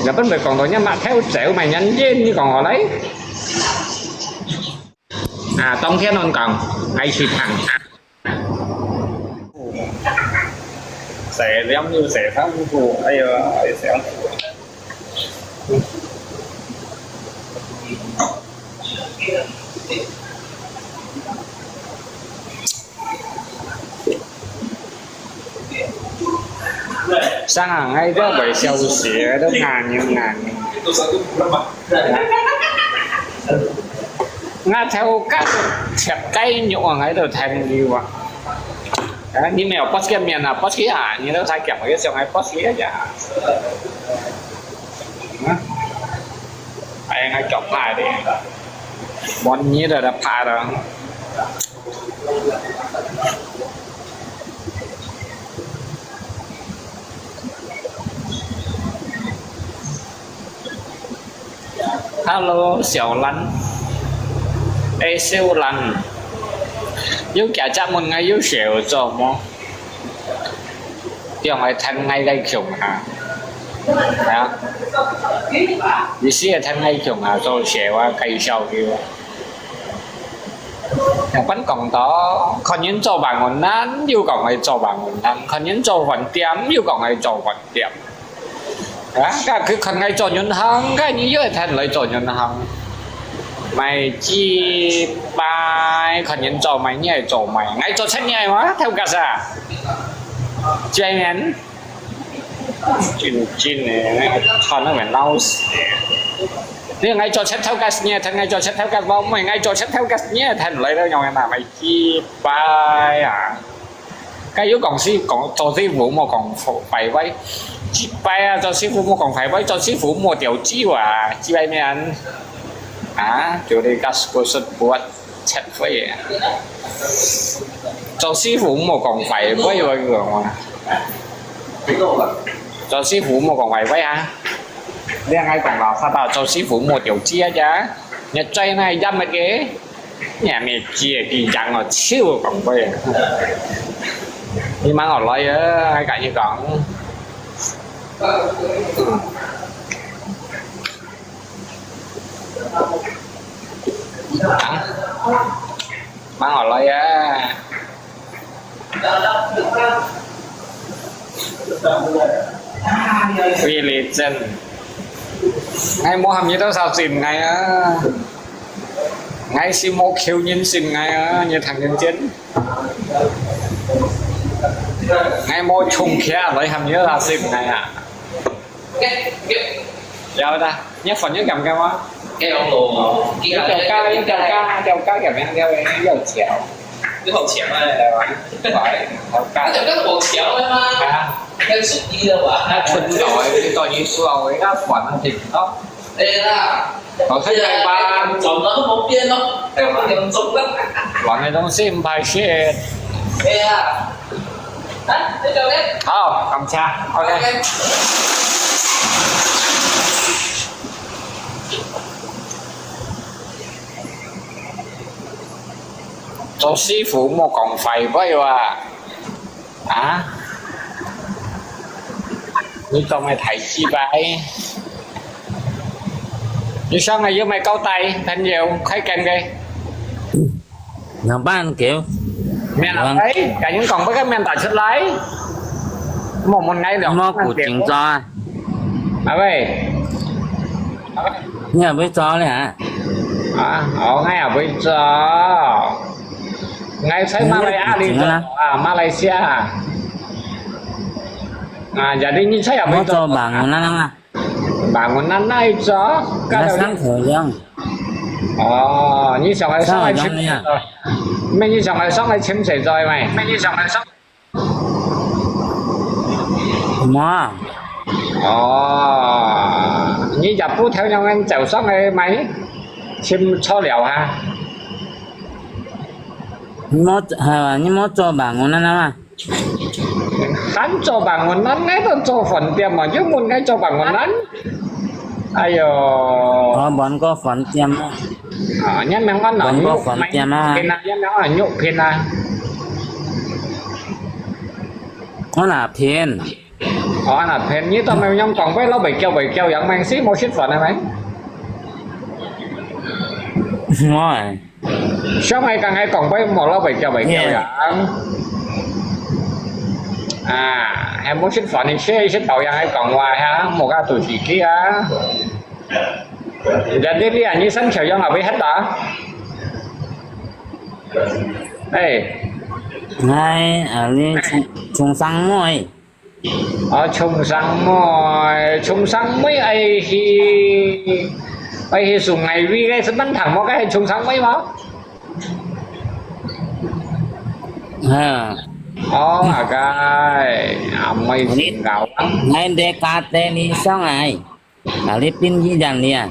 là vấn đề còn rồi nhá mà theo sẹo mày nhanh trên như còn họ lấy à tông theo non còn ngay xịt thẳng sẽ giống như sẽ phát phù đây sẽ sang hàng ngay đó bởi sầu xỉa đó ngàn nga theo các chẹp cây nhộ ngay rồi thành gì vậy nhưng mà ở Post miền là Post à như nó sai kẹp cái sầu ngay Post à anh ngay chọc lại đi bọn như là đập phá rồi hello Xiao Lan ê siêu Lan yếu cả cha một ngày yếu xỉu cho mà tiếng ngày thành ngày gây khủng à hả ý xí thành ngày khủng à cho xỉu à cây sầu kêu vẫn còn đó còn những cho bạn còn nán yêu cầu ngày cho bạn còn nán còn những cho vẫn tiệm yêu cầu ngày cho vẫn tiệm cái cứ khăn ngay cho nhân hàng cái như vậy thành lấy cho nhân hàng mày chi bài khăn nhân cho mày như cho mày ngay cho sách nhảy quá theo cả sao chơi ngắn chín này thằng nó phải lau nhưng ngay cho sách theo cả nhẹ thành ngay cho sách theo cả bóng mày ngay cho sách theo cả nhẹ thành lấy đó nhau em mà mày chi bài à cái yếu còn si còn cho si vũ mà còn phải vay chi bay cho sư phụ mua còn phải với cho sư phụ mua tiểu chi và chi bay mấy anh à chỗ đây các cô xuất buat chặt với cho sư phụ mua còn phải với rồi mà cho sư phụ mua còn phải với à đây ngay còn vào sao tao cho sư phụ mua tiểu chi á chả nhật trai này dăm mấy cái nhà mẹ chia thì chẳng là siêu còn với nhưng mà ở lại á hay cả như còn bán ở lại á religion ngay mua hầm như đó sao xin ngay á ngay si mua khiêu nhân xin ngay á như thằng nhân chính ngay mua chung kia lấy hầm như là xin ngay à giờ ta nhớ phần nhớ cầm cao quá keo đồ keo cá kẹp ăn keo dầu chéo cái hộp chéo này phải hộp cá cái hộp chéo đấy mà cái súp gì đâu ạ nó chuẩn rồi cái coi như rồi nó phần nó thịt đó đây là còn thấy đây ba chồng nó một tiên đó em mà nhầm giống lắm bọn này don't seem by shit đây à đấy chào đấy cầm cha ok cho sư phụ mua còn phải với à như cho mày thầy chi vậy như sao mày với mày câu tay thành nhiều thấy kèm đây làm ban kiểu mẹ làm đấy cả những còn với cái men tài xuất lấy một ngày được nó của chuyện cho à vậy nhà với cho đấy hả ở ngay ở bây giờ ngay thấy Malaysia đi Malaysia jadi như thấy ở bây giờ cho bảng nó bảng nó này cho cái sáng thời gian như sao mày sáng mày chim mày như sao mày sáng mày chim sấy rồi mày như sao mày sáng mà như dập phút theo nhau anh chèo sáng mày máy chim cho liệu ha nhưng mà cho bảng nó mà hắn cho bảng một nắn ấy nó cho phần tiền mà chứ một cái cho bảng một nắn ai bọn có phần tiền nhân mèo ăn ở nhục phần tiền mà nhân mèo ở nhục phiền à nó là phiền là phèn như tao mày nhông còn với nó bị kêu dẫn mang xí mua ship phận này mày rồi sao mày càng hay còn với một nó bị kêu dẫn em muốn ship phận thì ship đầuยังhay còn ngoài ha một cái tuổi chỉ kia giờ đi anh như sẵn chiều dân là bị hết đó đây ngay ở đi trùng sang môi ở chung sang mấy ai dùng ngày vi cái sân bắn thẳng một cái chung sang mấy mà cái mày gạo ngay để cá tê đi xong này ở đi pin gì dàn đi à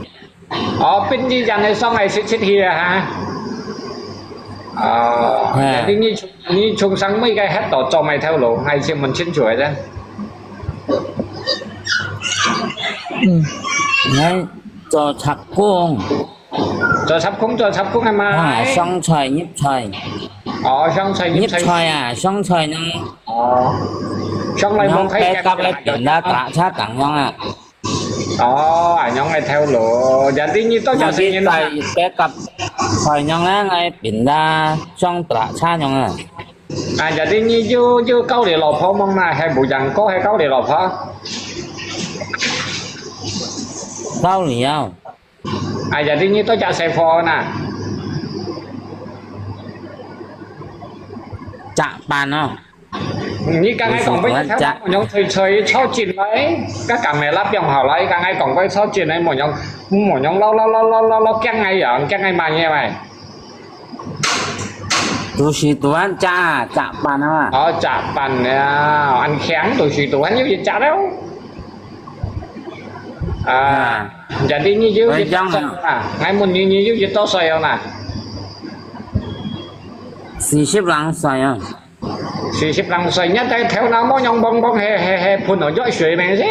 pin gì dàn này xong này sẽ chết hi ha đi như chung sang mấy cái hết tổ cho mày theo lộ hay xem mình chín chuỗi ra ngay cho chặt cung cho sắp cung em mà xong trời nhíp trời xong trời nhíp trời à xong trời nó xong lại muốn thấy cặp lại biển ra cả cha cẳng nhau à nhóm này theo lộ giờ đi như tôi cho sinh như này cái cặp trời nhau á ngay biển ra xong cả cha nhau à giờ đi như vô câu để lọp không mong này hay bộ rằng có hay câu để lọp hả câu liều giờ đi như tôi cho xe phò nè chạ bàn không như càng ngày còn với theo nhóm thời cho chuyện đấy các cả mẹ lắp dòng họ lấy càng ngày còn với cho chuyện đấy một nhóm lo càng ngày ở càng ngày mà nghe mày tôi chỉ tôi ăn chạ bàn không à chạ bàn nè ăn khéo tôi chỉ tôi ăn nhiều gì chạ đâu giờ đi như dưới gì to ngay muốn như dưới gì to xoay không nè 40 lăng xoay không 40 lăng xoay nhất đây theo nó mỗi nhông bông hè phun ở dõi suy mẹ gì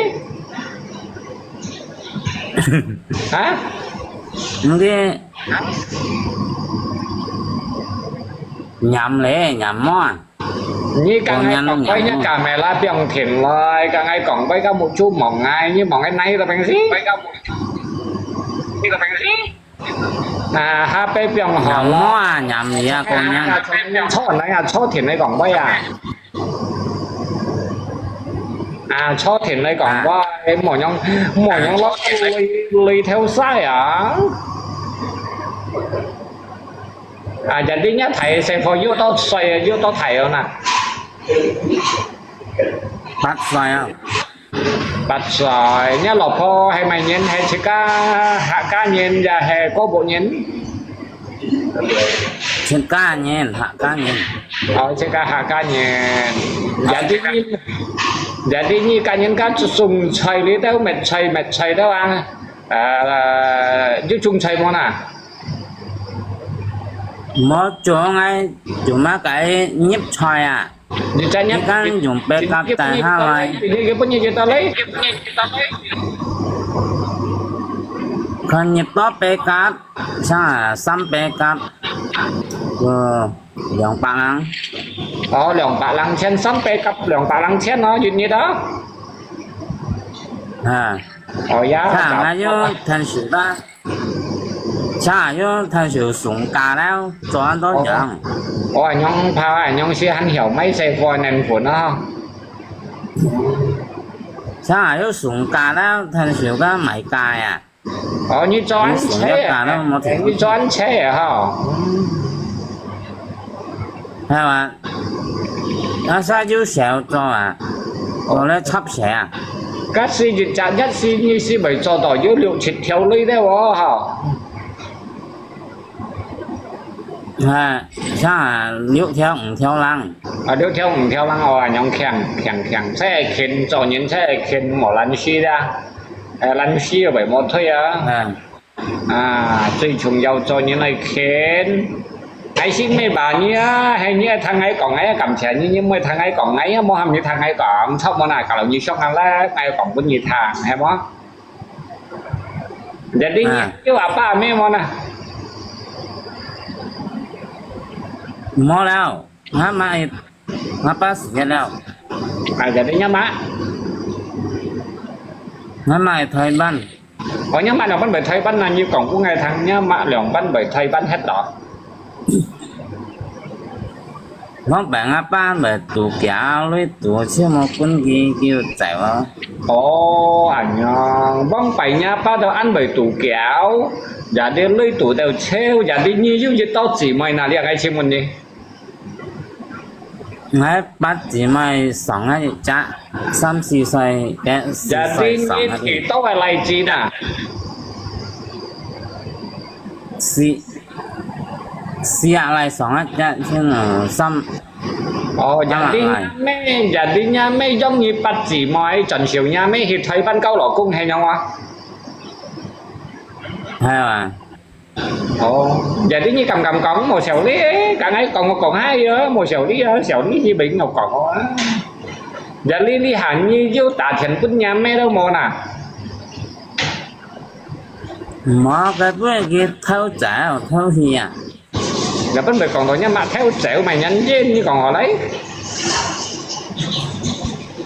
hả cái nhầm lẽ nhầm món như càng ngày còn với nhất cả mẹ la biong thiền lời càng ngày còn với các một chú mỏng ngay như mỏng cái này là bằng gì HP biong họ lo nhầm gì à con nhá cho thiền này còn với cho thiền này còn với mỏ nhông lót lì theo sai giờ đi nhá thầy xem phò vô to xoay vô to thầy không nè bắt xoay không bắt xoay nhá lọp phò hay mày nhìn hay chỉ cá hạ cá nhìn và hay có bộ nhìn chỉ cá nhìn hạ cá nhìn chỉ cá hạ cá nhìn giờ đi như cá nhìn cá dùng xoay đi đâu mệt xoay đâu chứ chung xoay món à một chỗ ngay chỗ mà cái nhíp xoay à đi trái nhíp cái dùng bê cặp tại hai này cái bao nhiêu ta lấy còn nhíp đó bê cặp sao là xăm bê cặp lượng bạc lăng lượng bạc lăng trên xăm bê cặp lượng bạc lăng trên nó như đó thằng ấy vô thành sự ta cha vô thành sự súng cả đâu cho anh đó chẳng nhông phao nhông xe hắn hiểu mấy xe voi này của nó không cha vô súng cả đâu thành sự cái máy cài à như cho anh chế như cho anh chế hả hay mà nó sao vô xẻo cho rồi nó chắp xẻ à các sĩ dịch trả nhất sĩ như sĩ bởi cho tỏ dữ liệu chịt theo lấy đấy hả sao liệu theo lăng liệu theo lăng nhóm khen sẽ khen cho những sẽ khen một lần xí ra lần xí bởi một thôi最重要cho những này khen ai xin mấy bà nhé hay như thằng ấy còn ấy cầm chén như mấy thằng ấy còn ấy mua hầm như thằng ấy còn xong món này cả là như xong ăn lá ai còn có nhiều thằng hay món giờ đi chứ bà mấy món này mua đâu ngáp mai ngáp bác sĩ đâu giờ đi nhá má Nó mày thầy ban. Ở nhá mà nào bắn bởi thầy bắn là như còn có ngày thằng nhá mà lượng bắn bởi thầy bắn hết đó. Nó bạn apa bởi tủ kéo lấy tủ chứ một con gì kêu chạy vào. Ồ ảnh bắn bởi nhá ba đâu ăn bởi tủ kéo. Dạ đi lấy tủ đều treo, dạ đi như như như tao chỉ mày nào đi ngay trên mình đi. Ngay bắt chỉ mày sống á cha 3-4 岁 cái 4 Dạ đi 岁sống như á thì tao phải lại gì nè. xì lại sống á cha chứ là xăm. Ồ dạ đi nha mấy giống như bắt chỉ mày trần chiều nha mấy thì thấy bắn câu lỗ cung hay nhau à. Hay à. Ồ, giờ tí như cầm cổng một xẻo lý cả ngày còn hai nữa một xẻo lý gì bị ngọc cổng quá. Giờ lý hẳn như vô tạ thiền quân nhà mẹ đâu mà nè. Mà cái bữa kia thâu trả thâu gì à. Giờ bên bề còn rồi nha mà theo xẻo mày nhắn dên như còn họ lấy.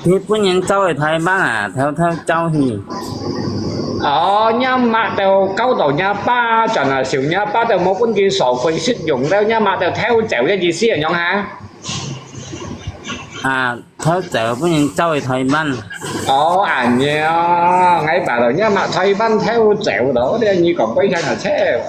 Thì bữa nhân châu thì thầy bác à theo châu thì. Nha mà đều câu đầu nha ba chẳng là xỉu nha ba đều một con kia sổ phải sử dụng đâu nha mà đều theo xẻo cái gì xí ở nhóm hả? À thâu trả bữa nhân châu thì thầy bác. Nha ngay bà rồi nha mà thầy ban theo xẻo đó đi như còn quay ra là thế.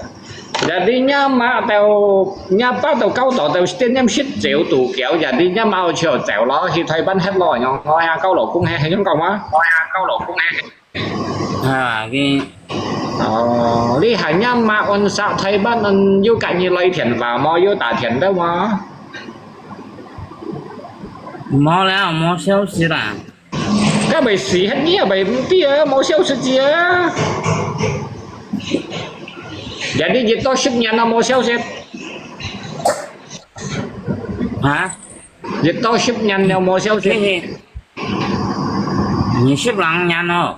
Giờ đi nha mà đều nha ba đều câu đầu đều tên em xích xẻo tủ kéo giờ đi nha mà chiều xẻo đó thì thầy ban hết rồi nhóm thôi ha câu lỗ cung hay nhóm còn á. Thôi ha câu lỗ cung hay. Cái đi hải nha mà on sao thấy ban on yêu cả như lấy thiền vào mò yêu tả thiền đâu mà mò lẽ mò xấu xí là cái bầy xí hết nhỉ bầy tia mò xấu xí gì á giờ đi dịch to ship nhà nó mò xấu xí hả dịch to ship nhà nó mò xấu xí你ship lăng nhà nó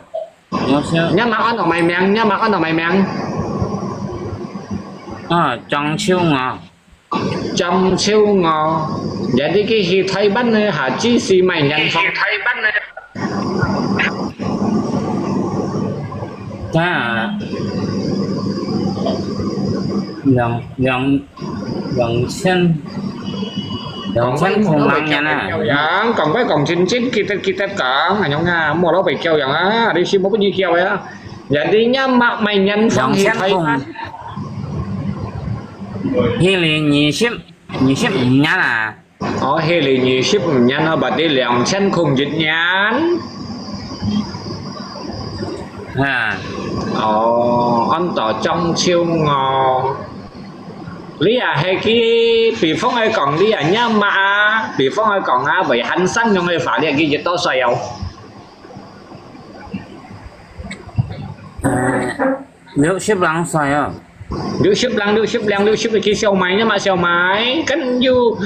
nhá mà ăn ở mày mèng nhá mà ăn ở mày mèng trong chiêu ngò trong chiêu ngò giờ đi cái gì thấy bắt này hả chi xì mày nhận phòng thấy bắt này ta lần chân không lăng nha nè còn với còn chín kita cả mà nhau nga mua nó phải kêu rằng á đi xin một cái gì kêu á giờ đi nhá mà mày nhận phòng thì thấy hi lì nhị ship nhá là hi lì nhị ship nhá nó bật đi lòng chân không dịch nhán anh tỏ trong chiêu ngò lý à hay cái bị phong ai còn lý à nhá mà bị phong ai còn á vậy hắn săn trong người phải đi cái gì to xoay không nếu ship lăng xoay à lưu ship cái siêu máy nhá mà siêu máy cánh du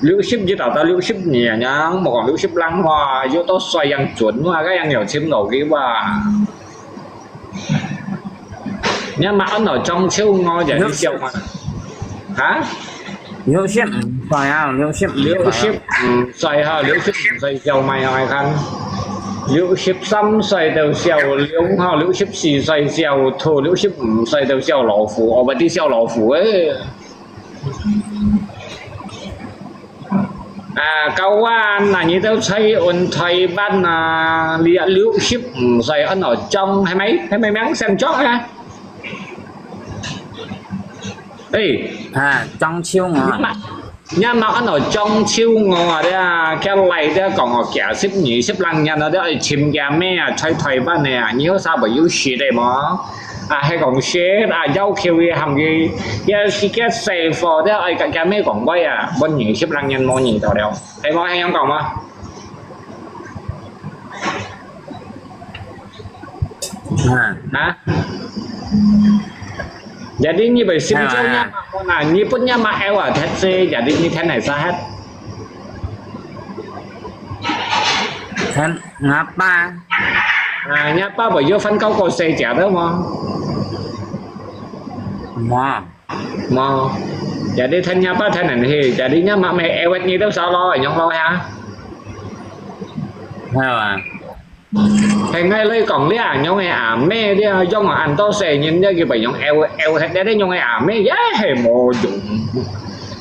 lưu ship với tao lưu ship nhỉ nhá một còn lưu ship lăng hoa vô to xoay yang chuẩn hoa cái yang nhiều chiếm đầu cái và nhá mà anh ở trong siêu ngon vậy siêu mà hả liễu ship xoay à liễu ship xoay ha liễu ship xoay siêu mày hỏi khăn liễu ship xăm xoay đều siêu liễu ship xì xoay siêu thô liễu ship xoay đều siêu老虎我们đi siêu老虎ấy câu an là như tao xây ôn thầy ban là liễu ship xoay anh ở trong hay mấy máng xem chó ha trong chiêu ngò nha mà anh ở trong chiêu ngò đấy cái này đấy còn ở kẻ ship nhị ship lăng nha nó đấy chim gà mẹ chơi thầy ban này nhớ sao bởi yếu xí đây mà hay còn share giao kêu hàm cái save for đấy cái mẹ còn quay bên nhị ship lăng nhanh mua nhị tàu đeo thấy có hay không còn mà hả jadi như vậy sim châu nha như punya mà eo ở thế xe jadi như thế này sao hết thân ngáp ba nhá ba bởi vô phân câu cầu xe trả đó mà jadi thân nhá ba thế này thì jadi nhá mà mẹ eo như đâu sao lo ở nhóm lo ha thì ngay lấy còn lấy nhau ngay mẹ đi do mà ăn to xe nhìn ra cái bệnh nhau eo hết đấy nhau ngay mẹ giá hay mồ dụng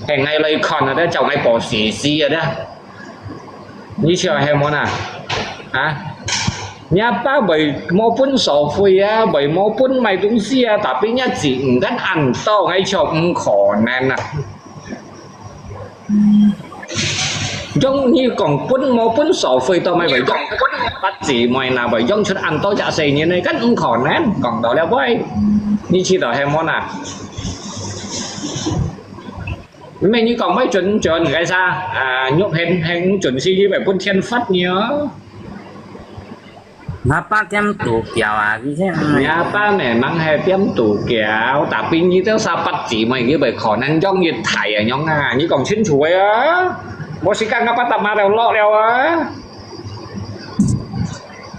thì ngay lấy còn ở đây chồng ngay bỏ xì ở đây như chưa hay món à hả nhà ba bởi mô phun sổ phui á bởi mô phun mày đúng xì á tapi nhà chỉ ngắt ăn to ngay cho khó nên à giống như còn phun mô phun sổ phui to mày bởi giống bắt chỉ mày nào bởi giống chút ăn to chả xì như này cắt khó nên còn đó là vậy như chỉ đó hay món à mình như còn mấy chuẩn cái sao nhục hình chuẩn gì như vậy quân thiên phát nhớ mà ba tiêm tủ kéo à cái thế nhà ba này mang hai tiêm tủ kéo tapi như thế sao bắt chỉ mày như vậy khó năng giống như thải ở nhóm như còn xin chuối á bố sĩ căng bắt tập mà đều lo đeo á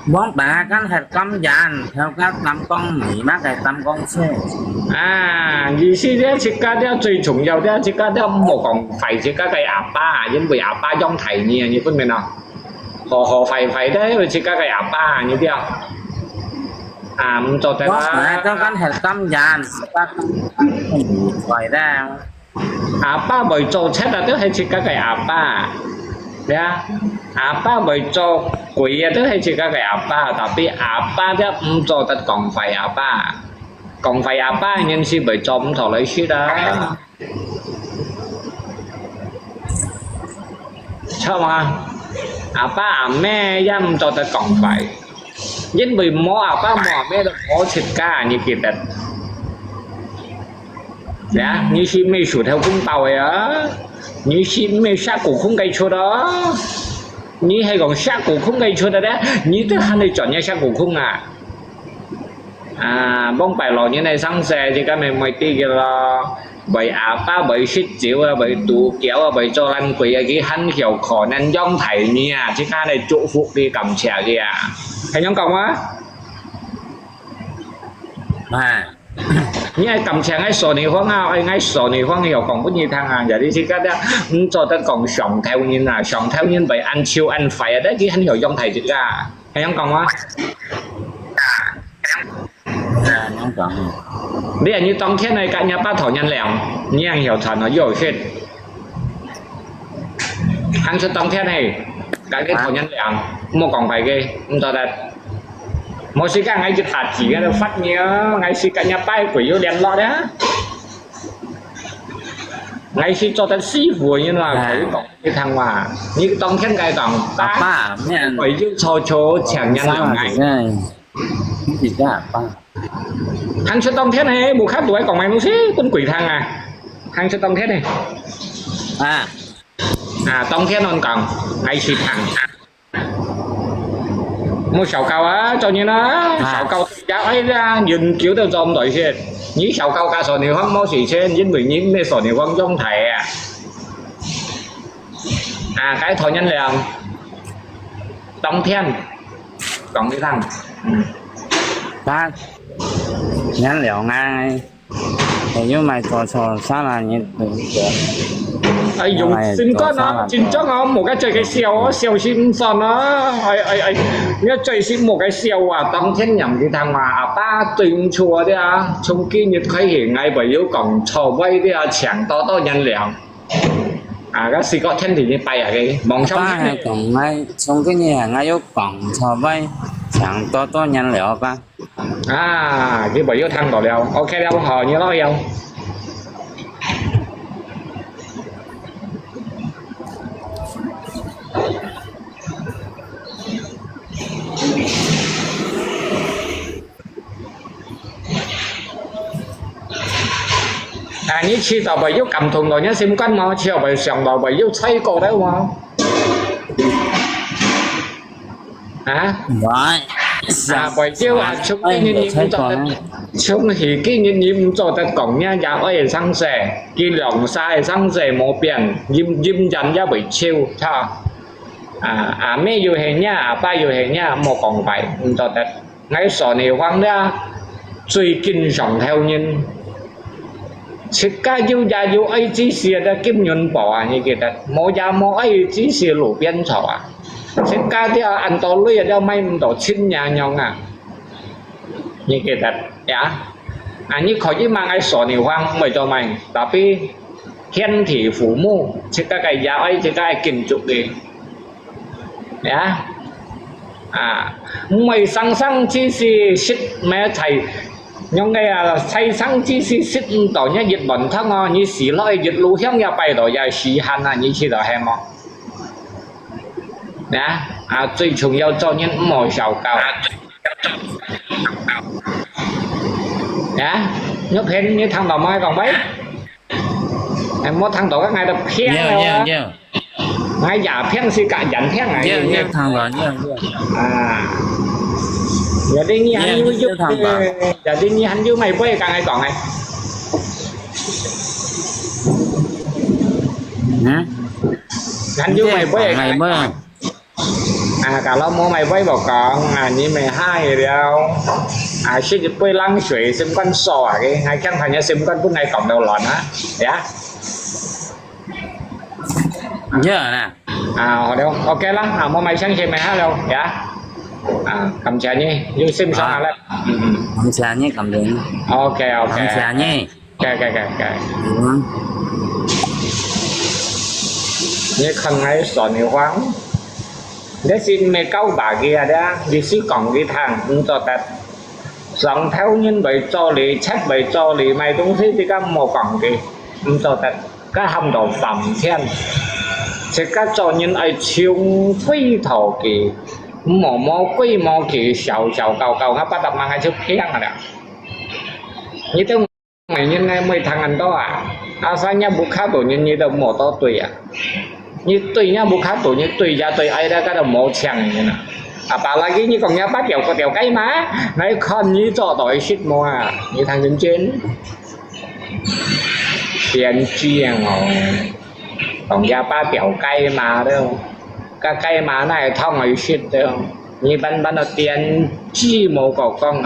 bón bà căn hạt cắm dàn theo các năm con mỹ bác cái năm con xe như xí thế chỉ cả đeo最重要的只cả đeo một còn phải chỉ cả cái ba因為ba giống thầy như分明nào họ phải đấy rồi chỉ cả cái ba như thế cho tới bón bà theo căn hạt cắm dàn các phải ra ba bởi cho chết là tức hay chỉ cả cái ba đấy ba bởi cho quỷ tức hay chỉ cả cái ba tapi ba chứ cho tất còn phải ba còn phải ba nhân sĩ bởi cho thọ lấy suy đó sao mà ba mẹ dâm cho tất còn phải nhân bởi mỏ ba mỏ mẹ được mỏ thịt cá như kia tật đấy như khi mẹ sủ theo cung tàu ấy á như khi mẹ sát cổ không gây cho đó như hay còn sát cổ không gây cho đó đấy như thế hai này chọn nhau sát cổ không bông bài lò như này sang xe thì các mình mới đi cái là bởi ba bởi xích chịu bởi tủ kéo bởi cho lăn quỷ cái hắn hiểu khó nên giống thầy nha chứ cái này trụ phụ đi cầm trẻ kìa thấy nhóm cộng á như ai cầm trẻ ngay sổ này khoáng ai ngay sổ này khoáng hiểu còn có nhiều thằng giờ đi chứ cái đó cho ta còn sống theo như là sống theo như vậy ăn chiêu ăn phải ở đấy chứ hắn hiểu giống thầy chứ cả thấy nhóm cộng á bây giờ như trong thế này cả nhà ba thổ nhân lẻo như anh hiểu thần nó dồi hết anh sẽ trong thế này cái thổ nhân lẻo một còn phải ghê không cho đặt một sĩ cả ngay chữ hạt chỉ cái phát nhớ ngay sĩ cả nhà bay quỷ yêu đèn lọ đấy ngay sĩ cho ta sĩ vừa như là cái cái thằng mà như trong thế này còn ta quỷ yêu cho chẳng nhân lẻo ngay gì cả ba thằng sẽ tông thế này bù khác tuổi còn mày muốn xí con quỷ thằng thằng sẽ tông thế này tông thế non còn ngay xịt thằng mua sầu cao á cho như nó sầu cao giá ấy ra nhìn kiểu tao trong đội xe nhí sầu cao cả sổ nhiều hoang máu xỉ trên dính bị nhím mê sổ nhiều hoang trong thẻ cái thổi nhân liền tông thiên còn cái thằng ba nhắn liệu ngay nhưng mà trò sao là như dùng xin có nó chính chắc không một cái chơi cái xèo xin son nó nhớ chơi xin một cái xèo tăng thiên nhầm thì thằng mà ba tình chùa đấy trong kia như thấy hiện ngay bởi yếu còn trò vay đấy chẳng to nhân liệu cái gì có thiên thì như bay cái mong xong này còn ngay trong cái như ngay yếu còn trò vay chẳng to nhân liệu ba cái bởi yếu thằng đỏ đeo ok đeo hò như nó yêu như khi tàu bởi yếu cầm thùng rồi nhá xin cân mà chiều bởi sòng tàu bởi yếu xây cổ đấy không bởi yếu chúng cái nhân nhiệm cho ta chúng thì cái nhân nhiệm cho ta cổng nha giá ơi sang sẻ cái lòng sai sang sẻ một biển dìm dần ra bởi chiêu cho mẹ dù hình nha ba dù hình nha một còn phải cho ta ngay sổ này hoang ra truy kinh dòng theo nhân chỉ cả yêu gia yêu ấy chỉ xia đã kiếm nhân bỏ như kia đó mỗi gia mỗi ấy chỉ xia lũ biên chó Chứ cá thì ăn to lưỡi ở đâu may tổ chín nhà nhau à như cái thật ya như khỏi chứ mang ai sổ nhiều hoang mời cho mày tapi thiên thị phủ mu chứ các cái giáo ấy chứ các cái kinh chụp đi ya mày sang chi si shit mẹ thầy nhưng cái thầy sang chi si shit tổ nhá dịch bẩn thăng à như xí lợi dịch lũ hiang nhà bay tổ dài xí han như chỉ là hem mà nè最重要做人莫小高nè nhớ phen như thằng đầu mai còn mấy em muốn thằng tổ các ngài đập phen rồi ngài giả phen si cả dẫn phen này thằng đó giờ đi như hắn vui giờ đi như hắn vui mày với cả ngày còn này hắn vui mày với ngày mới cả lo mua mày với bảo còn như mày hai rồi đâu sẽ được quay lăng水 xem con sò cái ngày khăn thành nhà xem con bữa ngày cộng đầu lòn á dạ nhớ nè hồi đâu ok lắm mua mày sáng xem mày hát đâu dạ cầm chè nhé vô xem xong lại cầm chè nhé cầm đến ok cầm chè nhé cái như khăn ấy sò nhiều khoáng để xin mày câu bà kia đó đi xí còn cái thằng cũng cho tật dòng theo nhân bởi cho lý chắc bởi cho lý mày đúng thế thì các mồ còn kì cũng cho tật các hầm đồ phẩm thiên thì các cho nhân ấy chiêu phi thổ kỳ mò quy mò kỳ sầu cầu hấp bắt tập mang hai chút khen rồi đó như thế mày nhân này mày thằng anh đó sao nha bút khá tổ nhân như đâu mò to tùy như tùy nha bút khá tổ như tùy ra tùy ai ra cái đầu mò chẳng như nào bà lagi như còn nhá bát dầu có tiểu cái má nói con như cho tội shit mua như thằng trên trên tiền chiang còn ra ba tiểu cây mà đâu cái cây mà này thông ấy shit đâu như ban đầu tiền chi mồ cổ con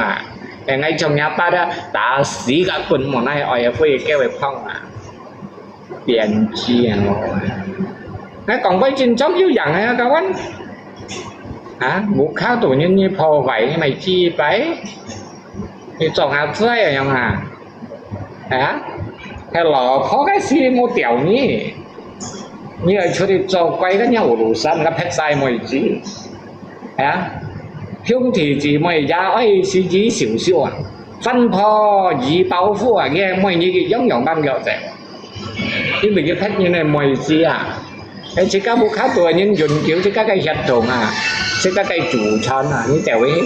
ngay trong nhà ba đó đã xí cả quần một này ở phía kêu về phong tiền chiang cái còn với trên chốc dữ dằn hay các anh bố khá tổ nhân như phò vậy mày chi bấy thì chọn hạt rơi ở nhau hay là có cái gì một tiểu nhỉ như ở chỗ đi cho quay cái nhau đủ sẵn cái phép sai mày gì không thì chỉ mày ra ấy xí chí xỉu phân phò gì báo phu nghe mày như cái giống nhỏ ban gạo rẻ nhưng vì cái phép như này mày gì cái chỉ các bố khá tuổi nhân dùng kiểu chỉ các cái giật trộn chỉ các cái chủ tròn như tiểu ấy